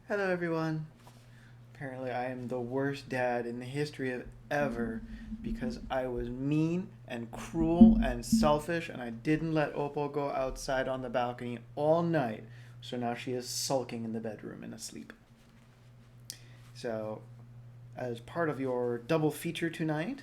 Hello, everyone. Apparently, I am the worst dad in the history of ever because I was mean and cruel and selfish, and I didn't let Opal go outside on the balcony all night. So now she is sulking in the bedroom and asleep. So, as part of your double feature tonight,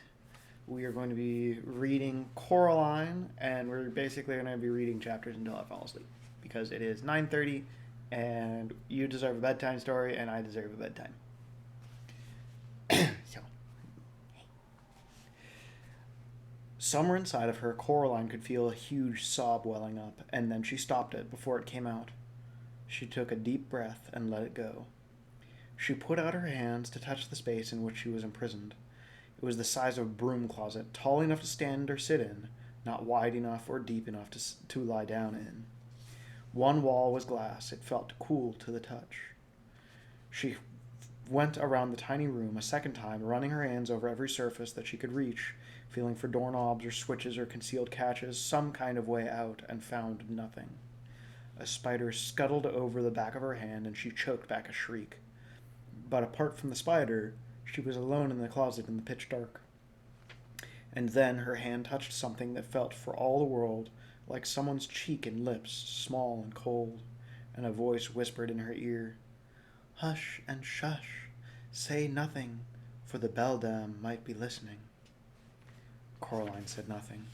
we are going to be reading Coraline, and we're basically going to be reading chapters until I fall asleep because it is 9:30, and you deserve a bedtime story, and I deserve a bedtime. So, somewhere inside of her, Coraline could feel a huge sob welling up, and then she stopped it before it came out. She took a deep breath and let it go. She put out her hands to touch the space in which she was imprisoned. It was the size of a broom closet, tall enough to stand or sit in, not wide enough or deep enough to lie down in. One wall was glass. It felt cool to the touch. She went around the tiny room a second time, running her hands over every surface that she could reach, feeling for doorknobs or switches or concealed catches, some kind of way out, and found nothing. A spider scuttled over the back of her hand, and she choked back a shriek. But apart from the spider, she was alone in the closet in the pitch dark. And then her hand touched something that felt for all the world like someone's cheek and lips, small and cold, and a voice whispered in her ear, "Hush and shush, say nothing, for the beldam might be listening." Coraline said nothing.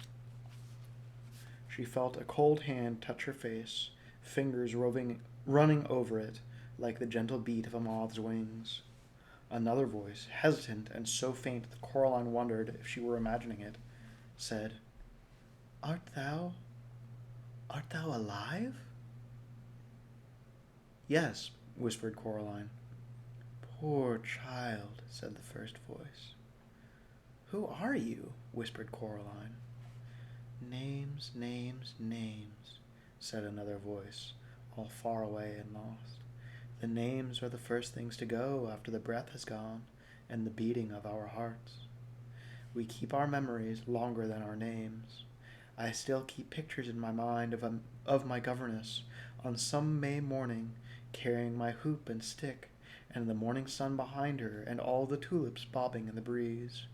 She felt a cold hand touch her face, fingers running over it like the gentle beat of a moth's wings. Another voice, hesitant and so faint that Coraline wondered if she were imagining it, said, "Art art thou alive?" "Yes," whispered Coraline. "Poor child," said the first voice. "Who are you?" whispered Coraline. "Names, names, names," said another voice, all far away and lost. "The names are the first things to go after the breath has gone and the beating of our hearts. We keep our memories longer than our names. I still keep pictures in my mind of my governess on some May morning carrying my hoop and stick and the morning sun behind her and all the tulips bobbing in the breeze.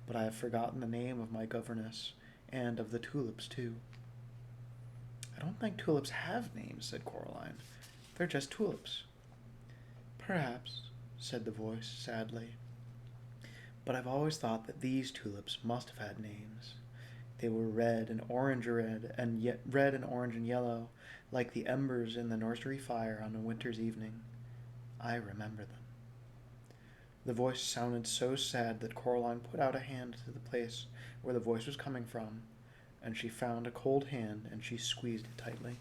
But I have forgotten the name of my governess and of the tulips too." "I don't think tulips have names," said Coraline. "They're just tulips." "Perhaps," said the voice sadly. "But I've always thought that these tulips must have had names. They were red and orange and yellow, like the embers in the nursery fire on a winter's evening. I remember them." The voice sounded so sad that Coraline put out a hand to the place where the voice was coming from, and she found a cold hand and she squeezed it tightly.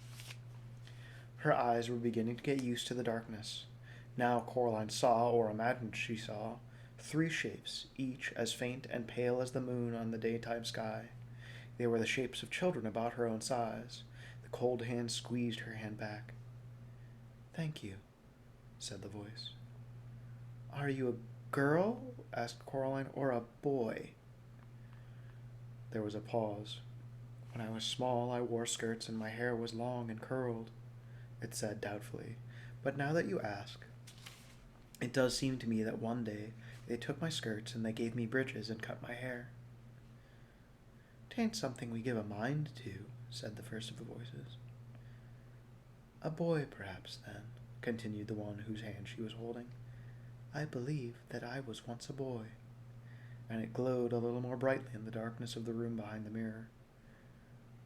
Her eyes were beginning to get used to the darkness. Now Coraline saw, or imagined she saw, three shapes, each as faint and pale as the moon on the daytime sky. They were the shapes of children about her own size. The cold hand squeezed her hand back. "Thank you," said the voice. "Are you a girl?" asked Coraline, "or a boy?" There was a pause. "When I was small, I wore skirts and my hair was long and curled," it said doubtfully. "But now that you ask, it does seem to me that one day they took my skirts and they gave me bridges and cut my hair." "'Tain't something we give a mind to," said the first of the voices. "A boy, perhaps, then," continued the one whose hand she was holding. "I believe that I was once a boy." And it glowed a little more brightly in the darkness of the room behind the mirror.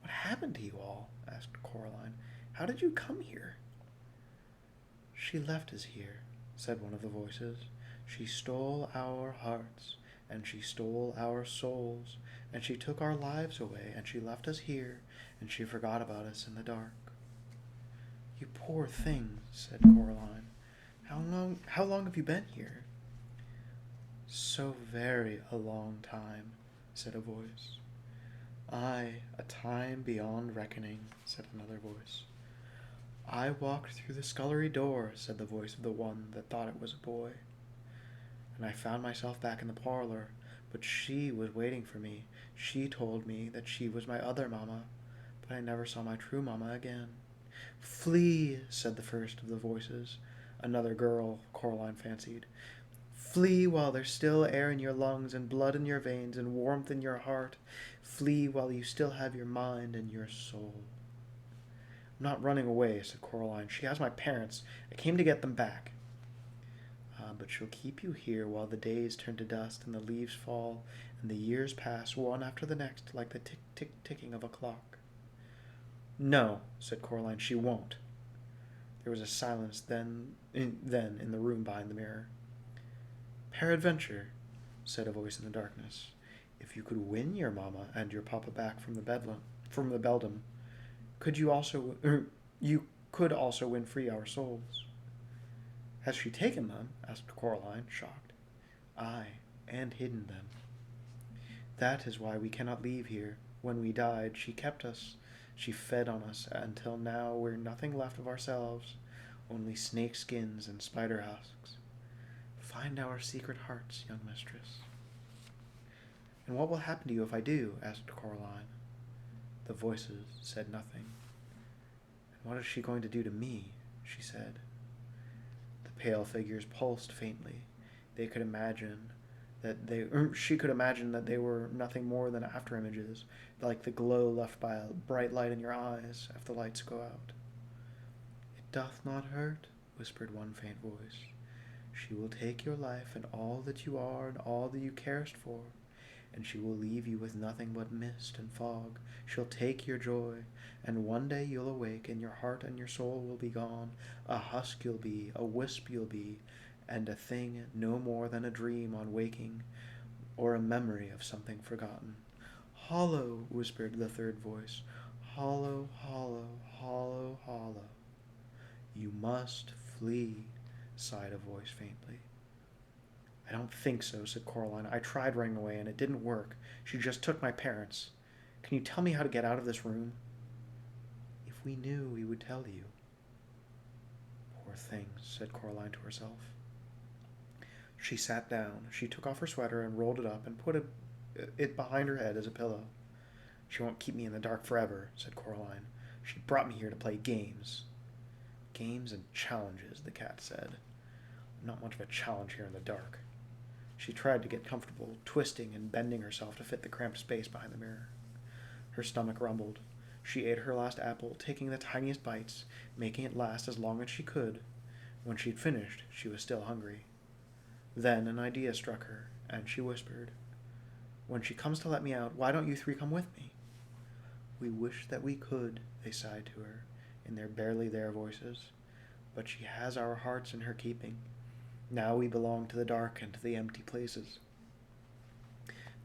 "What happened to you all?" asked Coraline. "How did you come here?" "She left us here," said one of the voices. "She stole our hearts, and she stole our souls, and she took our lives away, and she left us here, and she forgot about us in the dark." "You poor thing," said Coraline. How long have you been here?" "So very a long time," said a voice. "Aye, a time beyond reckoning," said another voice. "I walked through the scullery door," said the voice of the one that thought it was a boy. "And I found myself back in the parlor, but she was waiting for me. She told me that she was my other mamma, but I never saw my true mamma again." "Flee," said the first of the voices. Another girl, Coraline fancied. Flee while there's still air in your lungs and blood in your veins and warmth in your heart. Flee while you still have your mind and your soul. I'm not running away, said Coraline. She has my parents. I came to get them back. But she'll keep you here while the days turn to dust and the leaves fall and the years pass one after the next like the tick-tick-ticking of a clock. No, said Coraline, she won't. There was a silence then in the room behind the mirror. Peradventure, said a voice in the darkness, if you could win your mamma and your papa back from the beldam, you could also win free our souls. Has she taken them? Asked Coraline, shocked. Aye, and hidden them. That is why we cannot leave here. When we died, she kept us. She fed on us until now we're nothing left of ourselves, only snake skins and spider husks. Find our secret hearts, young mistress. And what will happen to you if I do? Asked Coraline. The voices said nothing. And what is she going to do to me? She said. The pale figures pulsed faintly. She could imagine that they were nothing more than after-images, like the glow left by a bright light in your eyes after the lights go out. It doth not hurt, whispered one faint voice. She will take your life and all that you are and all that you carest for, and she will leave you with nothing but mist and fog. She'll take your joy, and one day you'll awake, and your heart and your soul will be gone. A husk you'll be, a wisp you'll be, and a thing no more than a dream on waking, or a memory of something forgotten. Hollow, whispered the third voice. Hollow, hollow, hollow, hollow. You must flee, sighed a voice faintly. I don't think so, said Coraline. I tried running away and it didn't work. She just took my parents. Can you tell me how to get out of this room? If we knew, we would tell you. Poor things, said Coraline to herself. She sat down. She took off her sweater and rolled it up and put it behind her head as a pillow. She won't keep me in the dark forever, said Coraline. She brought me here to play games. Games and challenges, the cat said. Not much of a challenge here in the dark. She tried to get comfortable, twisting and bending herself to fit the cramped space behind the mirror. Her stomach rumbled. She ate her last apple, taking the tiniest bites, making it last as long as she could. When she'd finished, she was still hungry. Then an idea struck her, and she whispered, When she comes to let me out, why don't you three come with me? We wish that we could, they sighed to her, in their barely there voices. But she has our hearts in her keeping. Now we belong to the dark and to the empty places.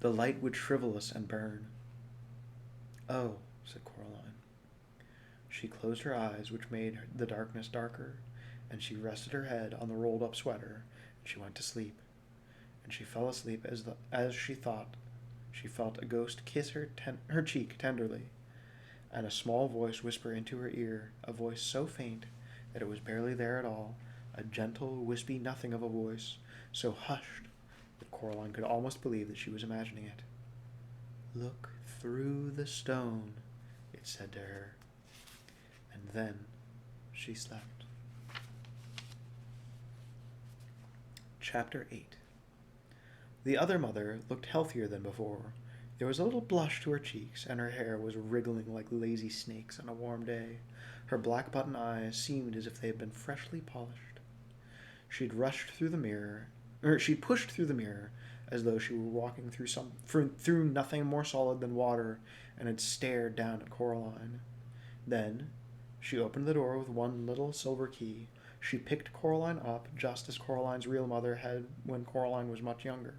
The light would shrivel us and burn. Oh, said Coraline. She closed her eyes, which made the darkness darker, and she rested her head on the rolled-up sweater, and she went to sleep. And she fell asleep as she thought. She felt a ghost kiss her cheek tenderly, and a small voice whisper into her ear, a voice so faint that it was barely there at all, a gentle, wispy nothing of a voice, so hushed that Coraline could almost believe that she was imagining it. Look through the stone, it said to her, and then she slept. Chapter 8. The other mother looked healthier than before. There was a little blush to her cheeks, and her hair was wriggling like lazy snakes on a warm day. Her black button eyes seemed as if they had been freshly polished. She'd pushed through the mirror as though she were walking through nothing more solid than water, and had stared down at Coraline. Then she opened the door with one little silver key. She picked Coraline up just as Coraline's real mother had when Coraline was much younger,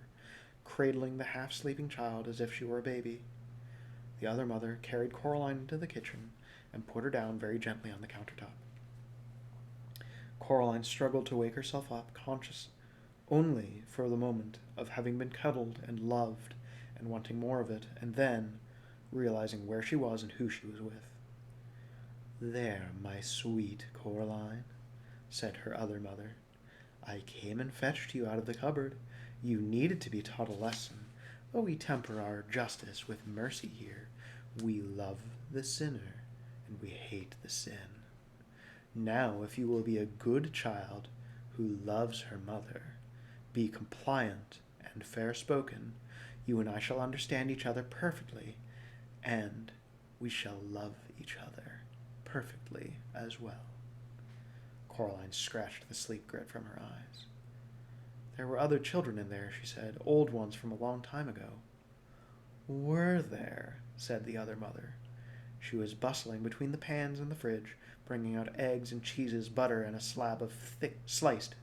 cradling the half-sleeping child as if she were a baby. The other mother carried Coraline into the kitchen and put her down very gently on the countertop. Coraline struggled to wake herself up, conscious only for the moment of having been cuddled and loved and wanting more of it, and then realizing where she was and who she was with. There, my sweet Coraline, said her other mother. I came and fetched you out of the cupboard. You needed to be taught a lesson, but we temper our justice with mercy here. We love the sinner, and we hate the sin. Now, if you will be a good child, who loves her mother. Be compliant and fair-spoken. You and I shall understand each other perfectly, and we shall love each other perfectly as well. Coraline scratched the sleep grit from her eyes. There were other children in there, she said, old ones from a long time ago. Were there? Said the other mother. She was bustling between the pans and the fridge, bringing out eggs and cheeses, butter, and a slab of sliced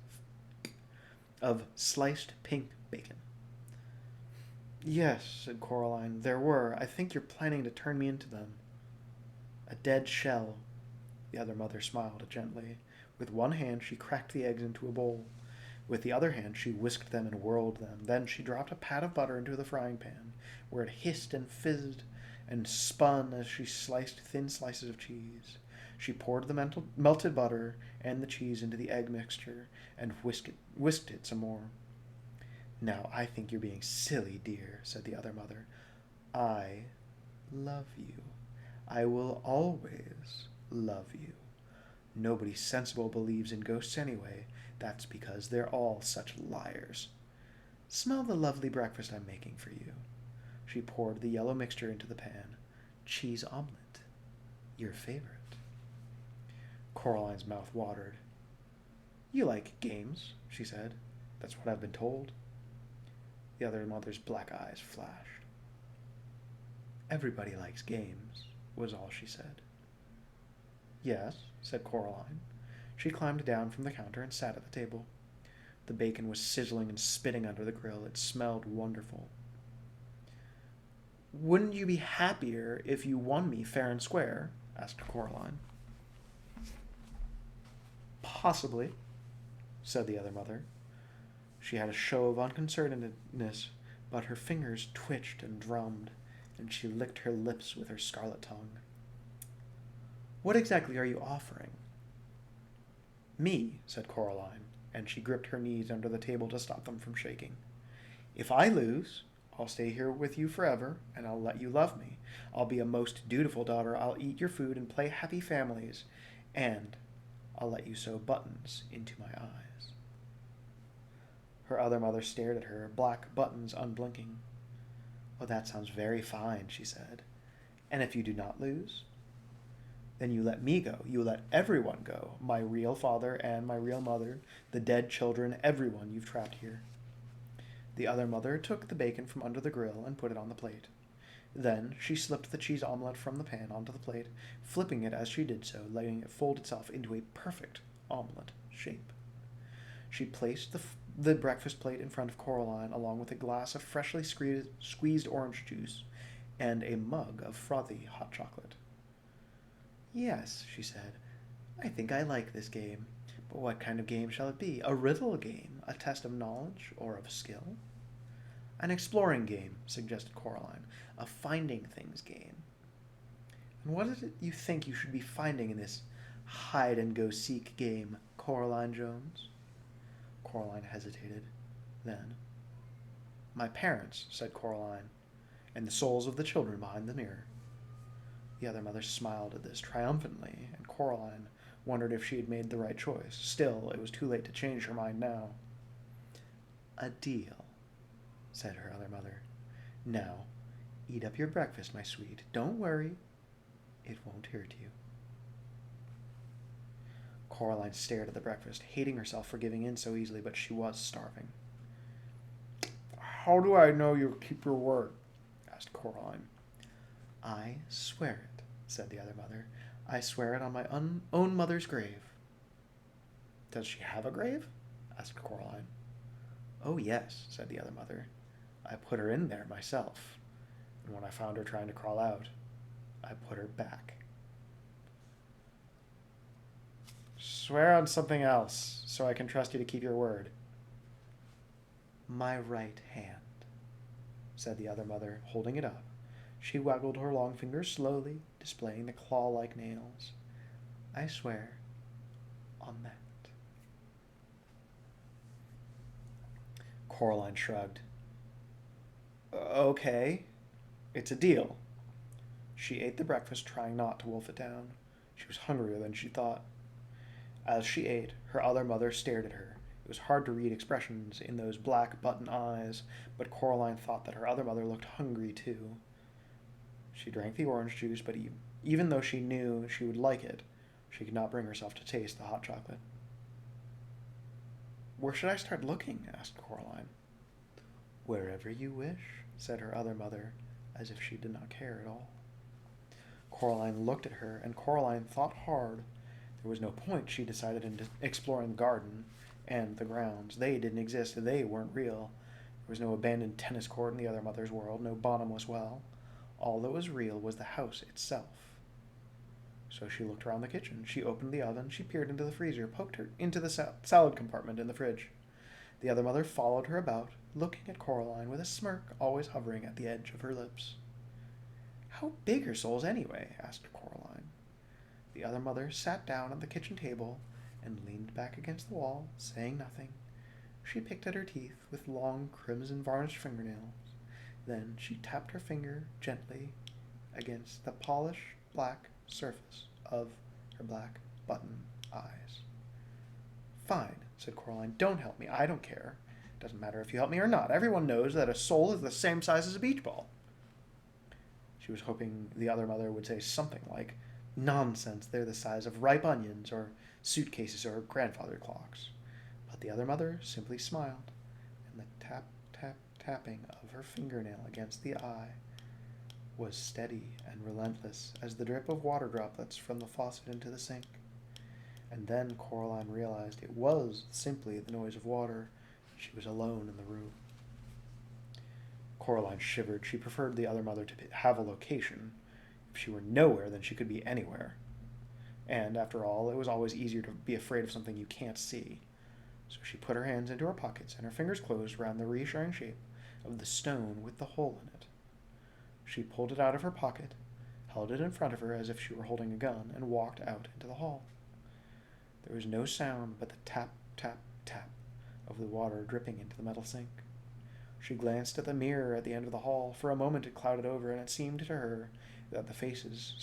pink bacon. Yes, said Coraline, there were. I think you're planning to turn me into them. A dead shell. The other mother smiled gently. With one hand she cracked the eggs into a bowl. With the other hand she whisked them and whirled them. Then she dropped a pat of butter into the frying pan, where it hissed and fizzed and spun as she sliced thin slices of cheese. She poured the melted butter and the cheese into the egg mixture and whisked it some more. Now I think you're being silly, dear, said the other mother. I love you. I will always love you. Nobody sensible believes in ghosts anyway. That's because they're all such liars. Smell the lovely breakfast I'm making for you. She poured the yellow mixture into the pan. Cheese omelet. Your favorite. Coraline's mouth watered. You like games, she said. That's what I've been told. The other mother's black eyes flashed. Everybody likes games, was all she said. Yes, said Coraline. She climbed down from the counter and sat at the table. The bacon was sizzling and spitting under the grill. It smelled wonderful. Wouldn't you be happier if you won me fair and square? Asked Coraline. Possibly, said the other mother. She had a show of unconcernedness, but her fingers twitched and drummed, and she licked her lips with her scarlet tongue. What exactly are you offering? Me, said Coraline, and she gripped her knees under the table to stop them from shaking. If I lose, I'll stay here with you forever, and I'll let you love me. I'll be a most dutiful daughter. I'll eat your food and play happy families, and I'll let you sew buttons into my eyes. Her other mother stared at her, black buttons unblinking. Oh, that sounds very fine, she said. And if you do not lose? Then you let me go. You let everyone go. My real father and my real mother, the dead children, everyone you've trapped here. The other mother took the bacon from under the grill and put it on the plate. Then she slipped the cheese omelet from the pan onto the plate, flipping it as she did so, letting it fold itself into a perfect omelet shape. She placed the breakfast plate in front of Coraline, along with a glass of freshly squeezed orange juice and a mug of frothy hot chocolate. Yes, she said, I think I like this game. But what kind of game shall it be? A riddle game? A test of knowledge or of skill? An exploring game, suggested Coraline. A finding things game. And what is it you think you should be finding in this hide-and-go-seek game, Coraline Jones? Coraline hesitated. Then, my parents, said Coraline, and the souls of the children behind the mirror. The other mother smiled at this triumphantly, and Coraline wondered if she had made the right choice. Still, it was too late to change her mind now. A deal, said her other mother. Now, eat up your breakfast, my sweet. Don't worry. It won't hurt you. Coraline stared at the breakfast, hating herself for giving in so easily, but she was starving. How do I know you'll keep your word? Asked Coraline. I swear it, said the other mother. I swear it on my own mother's grave. Does she have a grave? Asked Coraline. Oh, yes, said the other mother. I put her in there myself, and when I found her trying to crawl out, I put her back. Swear on something else, so I can trust you to keep your word. My right hand, said the other mother, holding it up. She waggled her long fingers slowly, displaying the claw-like nails. I swear on that. Coraline shrugged. Okay, it's a deal. She ate the breakfast, trying not to wolf it down. She was hungrier than she thought. As she ate, her other mother stared at her. was hard to read expressions in those black button eyes, but Coraline thought that her other mother looked hungry too. She drank the orange juice, but even though she knew she would like it, she could not bring herself to taste the hot chocolate. "Where should I start looking?" asked Coraline. "Wherever you wish," said her other mother, as if she did not care at all. Coraline looked at her, and Coraline thought hard. There was no point, she decided, in exploring the garden and the grounds. They didn't exist. They weren't real. There was no abandoned tennis court in the other mother's world, no bottomless well. All that was real was the house itself. So she looked around the kitchen. She opened the oven. She peered into the freezer, poked her into the salad compartment in the fridge. The other mother followed her about, looking at Coraline with a smirk always hovering at the edge of her lips. "How big are souls anyway?" asked Coraline. The other mother sat down at the kitchen table and leaned back against the wall, saying nothing. She picked at her teeth with long crimson varnished fingernails. Then she tapped her finger gently against the polished black surface of her black button eyes. "Fine," said Coraline. "Don't help me. I don't care. Doesn't matter if you help me or not. Everyone knows that a soul is the same size as a beach ball." She was hoping the other mother would say something like, "Nonsense, they're the size of ripe onions, or suitcases, or grandfather clocks." But the other mother simply smiled, and the tap, tap, tapping of her fingernail against the eye was steady and relentless as the drip of water droplets from the faucet into the sink. And then Coraline realized it was simply the noise of water. She was alone in the room. Coraline shivered. She preferred the other mother to have a location. If she were nowhere, then she could be anywhere. And, after all, it was always easier to be afraid of something you can't see. So she put her hands into her pockets, and her fingers closed around the reassuring shape of the stone with the hole in it. She pulled it out of her pocket, held it in front of her as if she were holding a gun, and walked out into the hall. There was no sound but the tap, tap, tap of the water dripping into the metal sink. She glanced at the mirror at the end of the hall. For a moment it clouded over, and it seemed to her that faces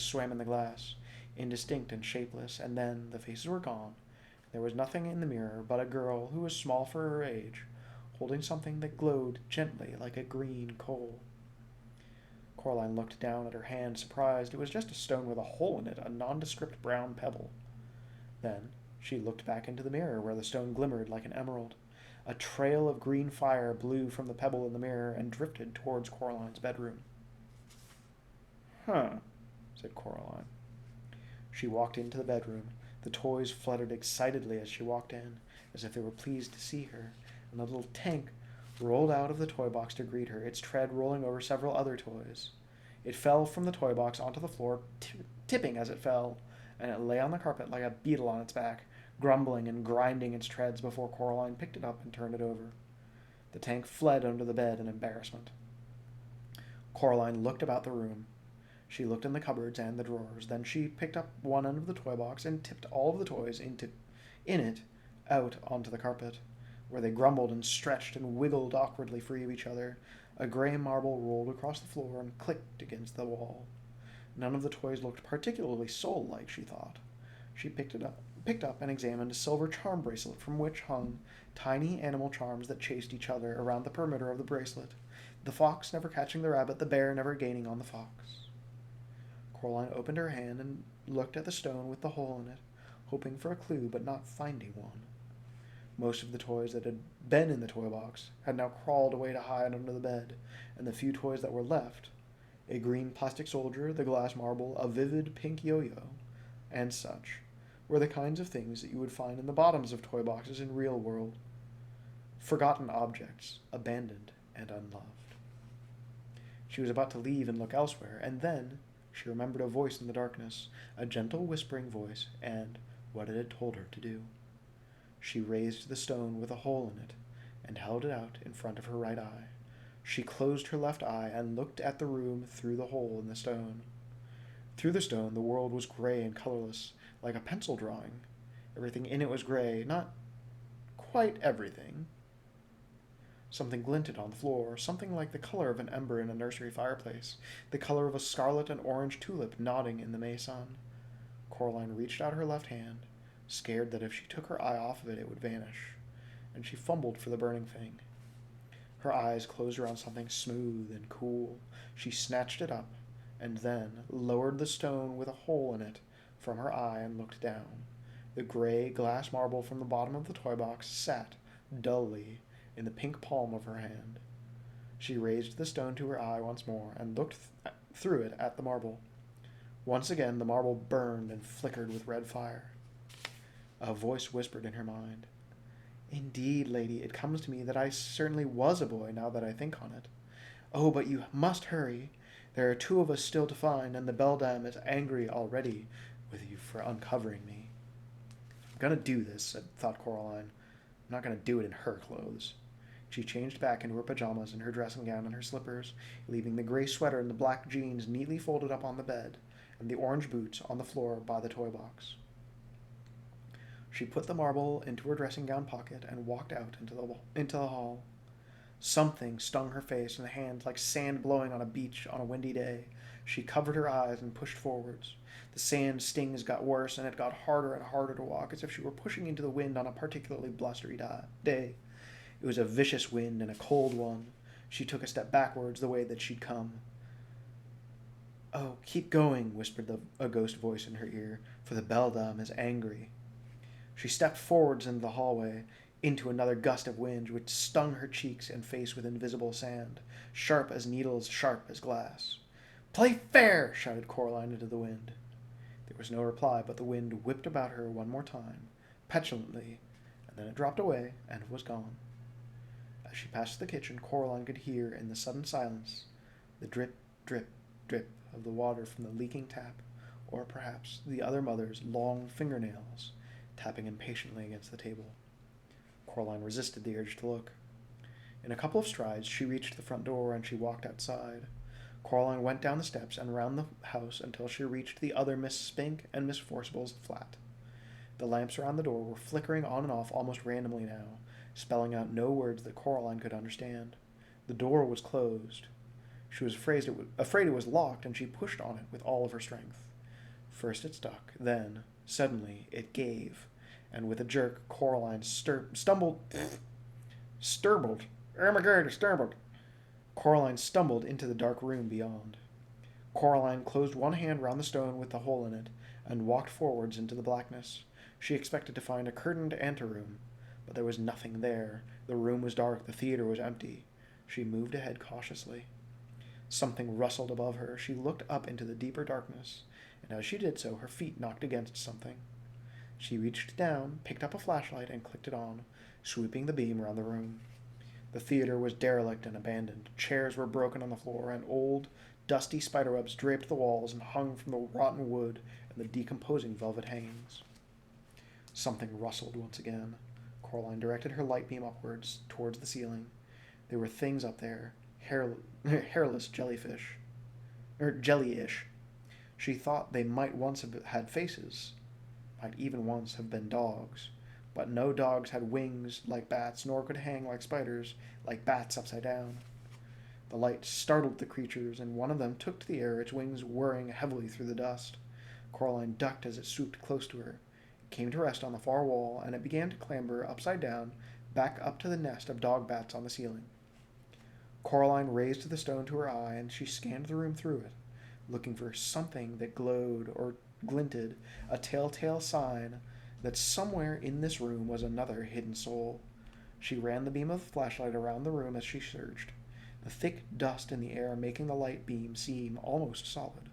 swam in the glass, indistinct and shapeless, and then the faces were gone. There was nothing in the mirror but a girl who was small for her age, holding something that glowed gently like a green coal. Coraline looked down at her hand, surprised. It was just a stone with a hole in it, a nondescript brown pebble. Then she looked back into the mirror, where the stone glimmered like an emerald. A trail of green fire blew from the pebble in the mirror and drifted towards Coraline's bedroom. "Huh," said Coraline. She walked into the bedroom. The toys fluttered excitedly as she walked in, as if they were pleased to see her, and a little tank rolled out of the toy box to greet her, its tread rolling over several other toys. It fell from the toy box onto the floor, tipping as it fell, and it lay on the carpet like a beetle on its back, grumbling and grinding its treads before Coraline picked it up and turned it over. The tank fled under the bed in embarrassment. Coraline looked about the room. She looked in the cupboards and the drawers. Then she picked up one end of the toy box and tipped all of the toys in it out onto the carpet, where they grumbled and stretched and wiggled awkwardly free of each other. A gray marble rolled across the floor and clicked against the wall. None of the toys looked particularly soul-like, she thought. She picked up and examined a silver charm bracelet from which hung tiny animal charms that chased each other around the perimeter of the bracelet, the fox never catching the rabbit, the bear never gaining on the fox. Coraline opened her hand and looked at the stone with the hole in it, hoping for a clue but not finding one. Most of the toys that had been in the toy box had now crawled away to hide under the bed, and the few toys that were left, a green plastic soldier, the glass marble, a vivid pink yo-yo, and such, were the kinds of things that you would find in the bottoms of toy boxes in real world. Forgotten objects, abandoned and unloved. She was about to leave and look elsewhere, and then she remembered a voice in the darkness, a gentle whispering voice, and what it had told her to do. She raised the stone with a hole in it and held it out in front of her right eye. She closed her left eye and looked at the room through the hole in the stone. Through the stone, the world was gray and colorless, like a pencil drawing. Everything in it was gray, not quite everything. Something glinted on the floor, something like the color of an ember in a nursery fireplace, the color of a scarlet and orange tulip nodding in the May sun. Coraline reached out her left hand, scared that if she took her eye off of it, it would vanish, and she fumbled for the burning thing. Her eyes closed around something smooth and cool. She snatched it up, and then lowered the stone with a hole in it from her eye and looked down. The gray glass marble from the bottom of the toy box sat, dully, in the pink palm of her hand. She raised the stone to her eye once more and looked through it at the marble. Once again the marble burned and flickered with red fire. A voice whispered in her mind, "Indeed, lady, it comes to me that I certainly was a boy, now that I think on it. Oh, but you must hurry. There are 2 of us still to find, and the beldam is angry already with you for uncovering me." "I'm going to do this," thought Coraline. "I'm not going to do it in her clothes." She changed back into her pajamas and her dressing gown and her slippers, leaving the gray sweater and the black jeans neatly folded up on the bed, and the orange boots on the floor by the toy box. She put the marble into her dressing gown pocket and walked out into the hall. Something stung her face and the hands like sand blowing on a beach on a windy day. She covered her eyes and pushed forwards. The sand stings got worse, and it got harder and harder to walk, as if she were pushing into the wind on a particularly blustery day. It was a vicious wind and a cold one. She took a step backwards the way that she'd come. "Oh, keep going," whispered a ghost voice in her ear, "for the beldam is angry." She stepped forwards into the hallway, into another gust of wind which stung her cheeks and face with invisible sand, sharp as needles, sharp as glass. "Play fair!" shouted Coraline into the wind. There was no reply, but the wind whipped about her one more time, petulantly, and then it dropped away and was gone. As she passed the kitchen, Coraline could hear, in the sudden silence, the drip, drip, drip of the water from the leaking tap, or perhaps the other mother's long fingernails tapping impatiently against the table. Coraline resisted the urge to look. In a couple of strides, she reached the front door and she walked outside. Coraline went down the steps and round the house until she reached the other Miss Spink and Miss Forcible's flat. The lamps around the door were flickering on and off almost randomly now, spelling out no words that Coraline could understand. The door was closed. She was afraid it was locked, and she pushed on it with all of her strength. First it stuck, then, suddenly, it gave, and with a jerk, Coraline stumbled. Coraline stumbled into the dark room beyond. Coraline closed one hand round the stone with the hole in it, and walked forwards into the blackness. She expected to find a curtained anteroom, but there was nothing there. The room was dark, the theater was empty. She moved ahead cautiously. Something rustled above her. She looked up into the deeper darkness, and as she did so, her feet knocked against something. She reached down, picked up a flashlight, and clicked it on, sweeping the beam around the room. The theater was derelict and abandoned. Chairs were broken on the floor, and old, dusty spiderwebs draped the walls and hung from the rotten wood and the decomposing velvet hangings. Something rustled once again. Coraline directed her light beam upwards, towards the ceiling. There were things up there, hairless jellyfish, jellyish. She thought they might once have had faces, might even once have been dogs, but no dogs had wings like bats, nor could hang like spiders, like bats upside down. The light startled the creatures, and one of them took to the air, its wings whirring heavily through the dust. Coraline ducked as it swooped close to her. It came to rest on the far wall, and it began to clamber upside down, back up to the nest of dog bats on the ceiling. Coraline raised the stone to her eye, and she scanned the room through it, looking for something that glowed or glinted, a telltale sign that somewhere in this room was another hidden soul. She ran the beam of the flashlight around the room as she searched, the thick dust in the air making the light beam seem almost solid.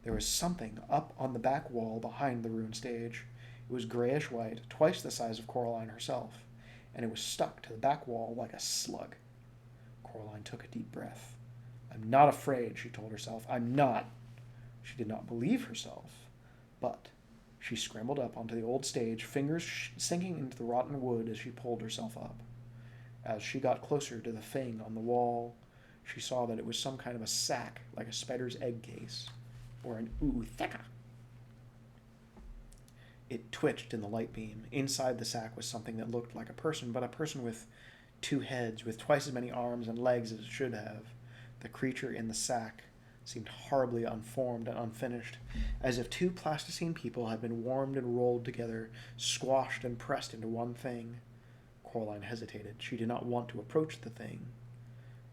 There was something up on the back wall behind the ruined stage. It was grayish-white, twice the size of Coraline herself, and it was stuck to the back wall like a slug. Coraline took a deep breath. "I'm not afraid," she told herself. "I'm not." She did not believe herself, but she scrambled up onto the old stage, fingers sinking into the rotten wood as she pulled herself up. As she got closer to the thing on the wall, she saw that it was some kind of a sack, like a spider's egg case, or an ootheka. It twitched in the light beam. Inside the sack was something that looked like a person, but a person with 2 heads, with twice as many arms and legs as it should have. The creature in the sack seemed horribly unformed and unfinished, as if two plasticine people had been warmed and rolled together, squashed and pressed into one thing. Coraline hesitated. She did not want to approach the thing.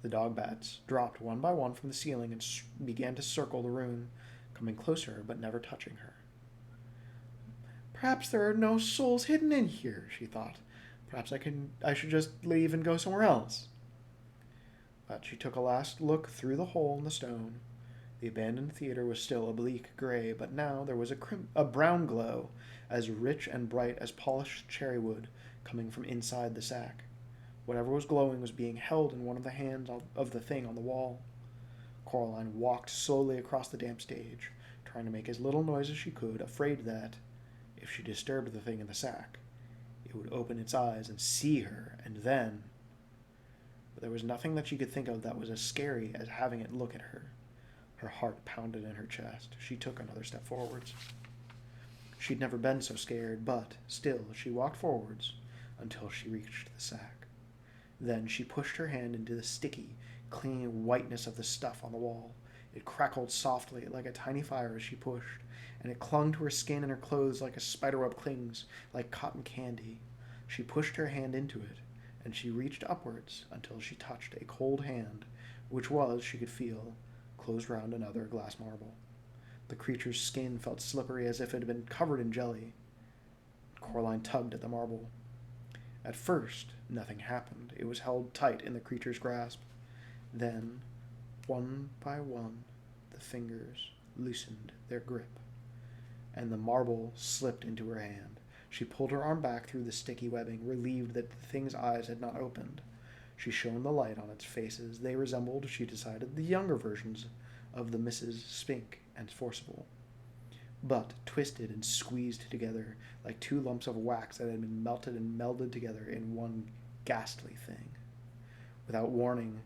The dog bats dropped one by one from the ceiling and began to circle the room, coming closer but never touching her. Perhaps there are no souls hidden in here, she thought. Perhaps I should just leave and go somewhere else. But she took a last look through the hole in the stone. The abandoned theater was still a bleak gray, but now there was a brown glow, as rich and bright as polished cherry wood, coming from inside the sack. Whatever was glowing was being held in one of the hands of the thing on the wall. Coraline walked slowly across the damp stage, trying to make as little noise as she could, afraid that, if she disturbed the thing in the sack, it would open its eyes and see her, and then... But there was nothing that she could think of that was as scary as having it look at her. Her heart pounded in her chest. She took another step forwards. She'd never been so scared, but still she walked forwards until she reached the sack. Then she pushed her hand into the sticky, clean whiteness of the stuff on the wall. It crackled softly like a tiny fire as she pushed, and it clung to her skin and her clothes like a spiderweb clings, like cotton candy. She pushed her hand into it, and she reached upwards until she touched a cold hand, which was, she could feel, closed round another glass marble. The creature's skin felt slippery as if it had been covered in jelly. Coraline tugged at the marble. At first, nothing happened. It was held tight in the creature's grasp. Then, one by one, the fingers loosened their grip, and the marble slipped into her hand. She pulled her arm back through the sticky webbing, relieved that the thing's eyes had not opened. She shone the light on its faces. They resembled, she decided, the younger versions of the Mrs. Spink and Forcible, but twisted and squeezed together like two lumps of wax that had been melted and melded together in one ghastly thing. Without warning,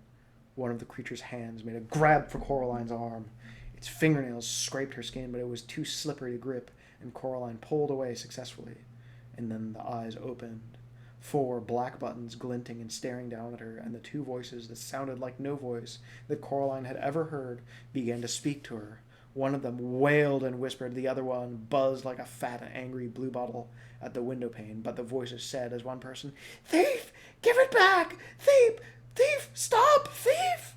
one of the creature's hands made a grab for Coraline's arm. Its fingernails scraped her skin, but it was too slippery to grip, and Coraline pulled away successfully. And then the eyes opened, 4 black buttons glinting and staring down at her, and the 2 voices that sounded like no voice that Coraline had ever heard began to speak to her. One of them wailed and whispered, the other one buzzed like a fat and angry bluebottle at the window pane, but the voices said as one person, "Thief! Give it back! Thief! Thief! Stop! Thief!"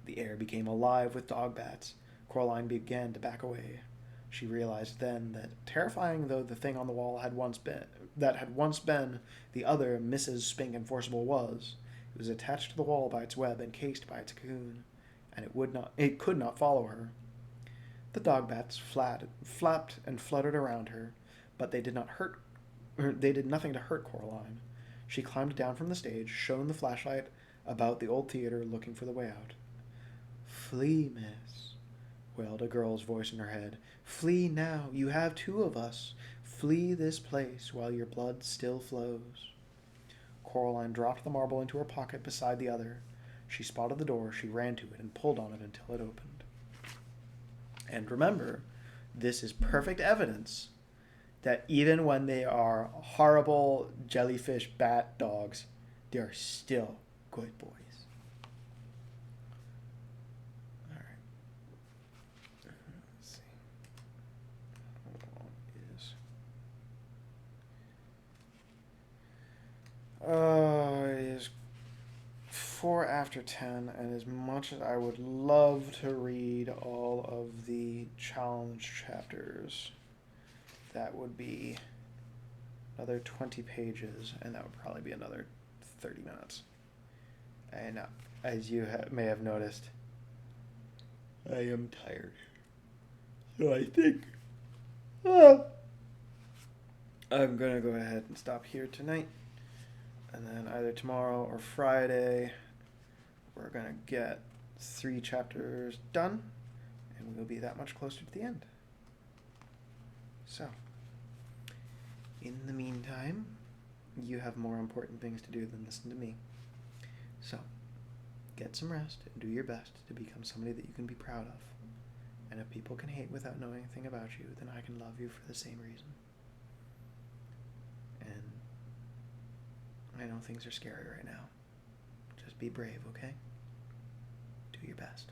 The air became alive with dog bats. Coraline began to back away. She realized then that, terrifying though the thing on the wall had once been, the other Mrs. Spink and Forcible was, it was attached to the wall by its web, encased by its cocoon, and it could not follow her. The dog bats flapped and fluttered around her, but they did nothing to hurt Coraline. She climbed down from the stage, shone the flashlight about the old theater, looking for the way out. "Flee, miss," wailed a girl's voice in her head. "Flee now. You have 2 of us. Flee this place while your blood still flows." Coraline dropped the marble into her pocket beside the other. She spotted the door, she ran to it, and pulled on it until it opened. And remember, this is perfect evidence that even when they are horrible jellyfish bat dogs, they are still good boys. Alright. Let's see. How long is... it is 4 after 10, and as much as I would love to read all of the challenge chapters, that would be another 20 pages, and that would probably be another 30 minutes. And as you may have noticed, I am tired. So I think I'm going to go ahead and stop here tonight. And then either tomorrow or Friday, we're going to get 3 chapters done, and we'll be that much closer to the end. So, in the meantime, you have more important things to do than listen to me. So, get some rest and do your best to become somebody that you can be proud of. And if people can hate without knowing anything about you, then I can love you for the same reason. And I know things are scary right now. Just be brave, okay? Do your best.